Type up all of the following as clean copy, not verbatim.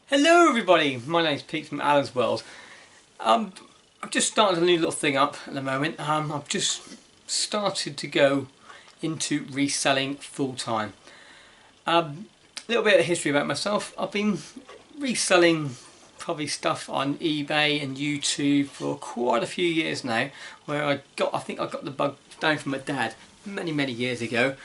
Hello everybody, my name's Pete from Alan's World. I've just started a new little thing up at the moment. I've just started to go into reselling full time. A little bit of history about myself. I've been reselling probably stuff on eBay and YouTube for quite a few years now, where I think I got the bug down from my dad many years ago.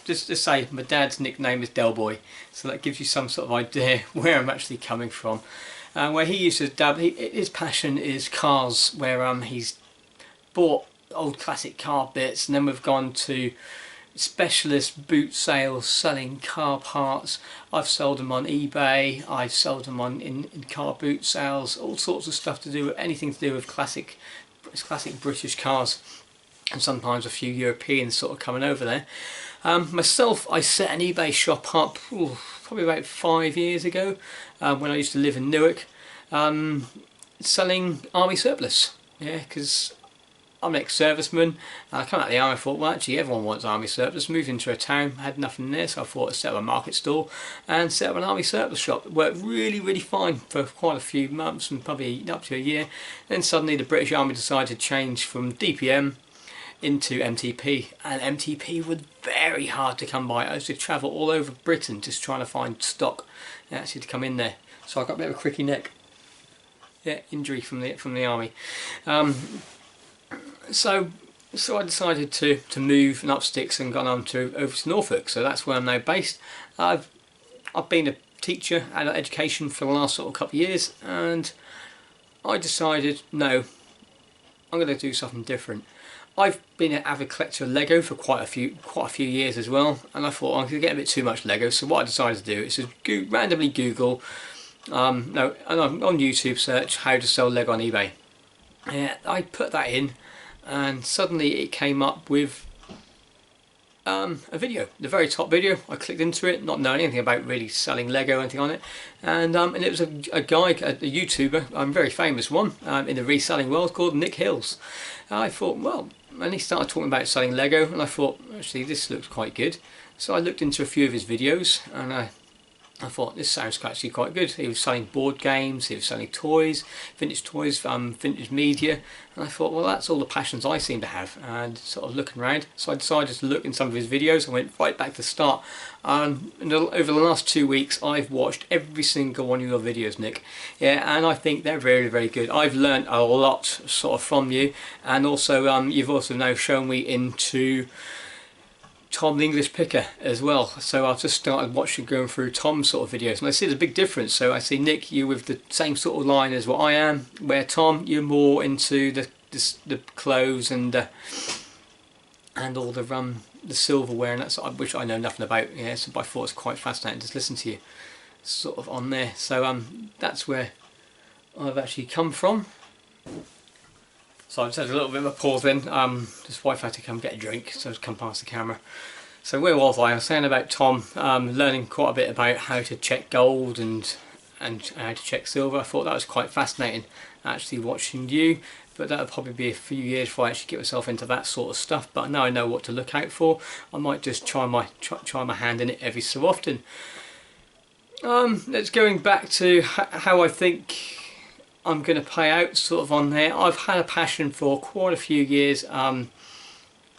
Just to say, my dad's nickname is Del Boy, so that gives you some sort of idea where I'm actually coming from. Where he used to dab, his passion is cars, where he's bought old classic car bits, and then we've gone to specialist boot sales selling car parts. I've sold them on eBay, I've sold them on in car boot sales, all sorts of stuff to do with anything to do with classic British cars, and sometimes a few Europeans sort of coming over there. Myself, I set an eBay shop up probably about 5 years ago, when I used to live in Newark, selling army surplus. Yeah, because I'm an ex-serviceman. I come out of the army, I thought, well, actually everyone wants army surplus. Moved into a town, had nothing there, so I thought I'd set up a market stall and set up an army surplus shop. It worked really fine for quite a few months, and probably up to a year. Then suddenly the British Army decided to change from DPM into MTP, and MTP was very hard to come by. I used to travel all over Britain just trying to find stock actually to come in there. So I got a bit of a cricky neck. Yeah, injury from the army. So I decided to move and up sticks and gone on over to Norfolk. So that's where I'm now based. I've been a teacher, adult education, for the last sort of couple of years, and I decided, no, I'm going to do something different. I've been an avid collector of Lego for quite a few years as well, and I thought I'm going to get a bit too much Lego. So what I decided to do is to randomly Google, on YouTube, search how to sell Lego on eBay. I put that in, and suddenly it came up with a video, the very top video. I clicked into it, not knowing anything about really selling Lego or anything on it, and it was a guy, a YouTuber, a very famous one in the reselling world, called Nick Hills. I thought, well, and he started talking about selling Lego, and I thought, actually this looks quite good. So I looked into a few of his videos, and I thought, this sounds actually quite good. He was selling board games, he was selling toys, vintage media, and I thought, well, that's all the passions I seem to have, and sort of looking around. So I decided to look in some of his videos. I went right back to the start, and over the last 2 weeks I've watched every single one of your videos, Nick. Yeah, and I think they're very good. I've learned a lot sort of from you, and also you've also now shown me into Tom the English Picker as well. So I've just started going through Tom's sort of videos, and I see there's a big difference. So I see, Nick, you with the same sort of line as what I am, where Tom, you're more into the clothes and all the silverware and that sort of, which I know nothing about. Yeah, so I thought it's quite fascinating to listen to you sort of on there. So that's where I've actually come from. So I just had a little bit of a pause then. This wife had to come get a drink, so I've come past the camera. So where was I? I was saying about Tom, learning quite a bit about how to check gold and how to check silver. I thought that was quite fascinating, actually watching you. But that would probably be a few years before I actually get myself into that sort of stuff. But now I know what to look out for. I might just try my hand in it every so often. Let's going back to how I think I'm going to pay out sort of on there. I've had a passion for quite a few years in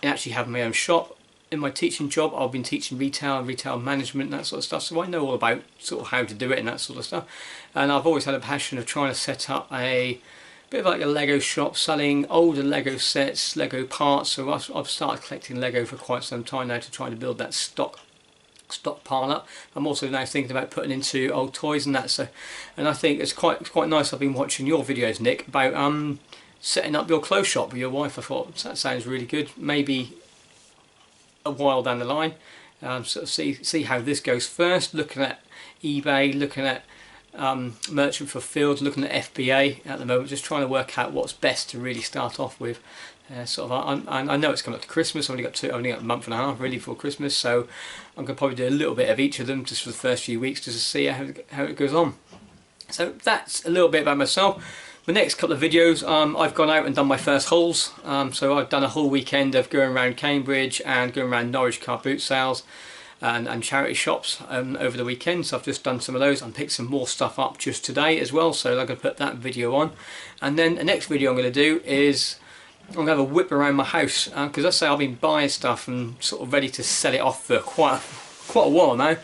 actually having my own shop. In my teaching job, I've been teaching retail management and that sort of stuff, so I know all about sort of how to do it and that sort of stuff. And I've always had a passion of trying to set up a bit of like a Lego shop, selling older Lego sets, Lego parts. So I've started collecting Lego for quite some time now to try to build that stockpile up. I'm also now thinking about putting into old toys and that. So, and I think it's quite nice. I've been watching your videos, Nick, about setting up your clothes shop with your wife. I thought that sounds really good. Maybe a while down the line, sort of see how this goes first. Looking at eBay, looking at Merchant Fulfilled, looking at FBA at the moment, just trying to work out what's best to really start off with. I know it's coming up to Christmas. I've only got a month and a half really for Christmas, so I'm going to probably do a little bit of each of them just for the first few weeks, just to see how it goes on. So that's a little bit about myself. The next couple of videos, I've gone out and done my first hauls. So I've done a whole weekend of going around Cambridge and going around Norwich car boot sales. and charity shops over the weekend. So I've just done some of those and picked some more stuff up just today as well, so I'm going to put that video on. And then the next video I'm going to do is I'm going to have a whip around my house, because I say I've been buying stuff and sort of ready to sell it off for quite a while now.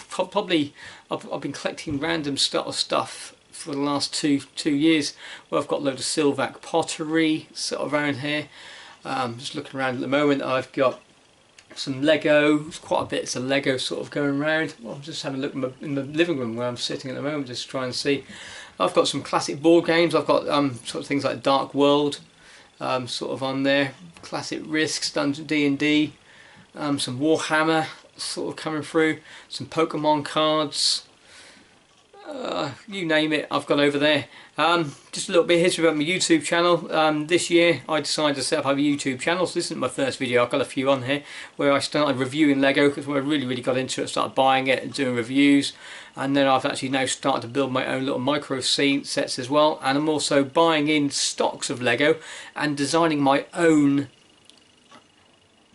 Probably I've been collecting random stuff for the last two years. Well, I've got a load of Silvac pottery sort of around here. Just looking around at the moment, I've got some Lego, quite a bit of Lego sort of going around. Well, I'm just having a look in the living room where I'm sitting at the moment, just try and see. I've got some classic board games. I've got sort of things like Dark World sort of on there, classic Risks, Dungeon D&D, some Warhammer sort of coming through, some Pokemon cards, you name it, I've got over there. Just a little bit of history about my YouTube channel. This year I decided to set up a YouTube channel, so this isn't my first video. I've got a few on here where I started reviewing Lego, because when I really got into it, I started buying it and doing reviews, and then I've actually now started to build my own little micro sets as well, and I'm also buying in stocks of Lego and designing my own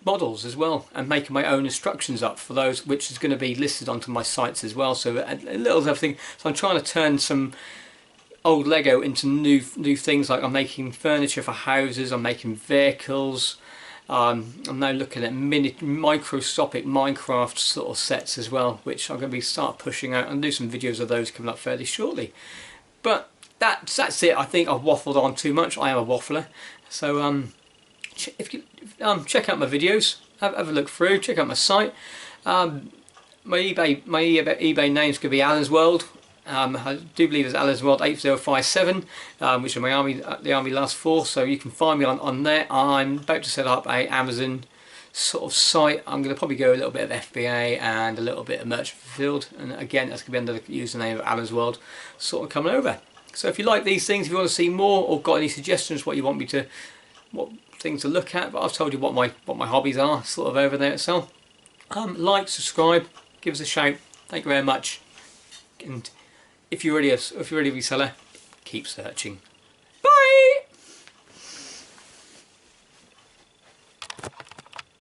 models as well, and making my own instructions up for those, which is going to be listed onto my sites as well. So a little of everything. So I'm trying to turn some old Lego into new things. Like I'm making furniture for houses, I'm making vehicles, I'm now looking at microscopic Minecraft sort of sets as well, which I'm going to start pushing out and do some videos of those coming up fairly shortly. But that's it. I think I've waffled on too much. I am a waffler. So if you check out my videos, have a look through, check out my site. My eBay names could be Alan's World. I do believe it's Alan's World 8057, which is the Army Last Force. So you can find me on there. I'm about to set up a Amazon sort of site. I'm going to probably go a little bit of FBA and a little bit of Merchant Fulfilled, and again that's going to be under the username of Alan's World sort of coming over. So if you like these things, if you want to see more or got any suggestions what things to look at, but I've told you what my hobbies are sort of over there itself. Like, subscribe, give us a shout. Thank you very much. And if you're already a reseller, keep searching.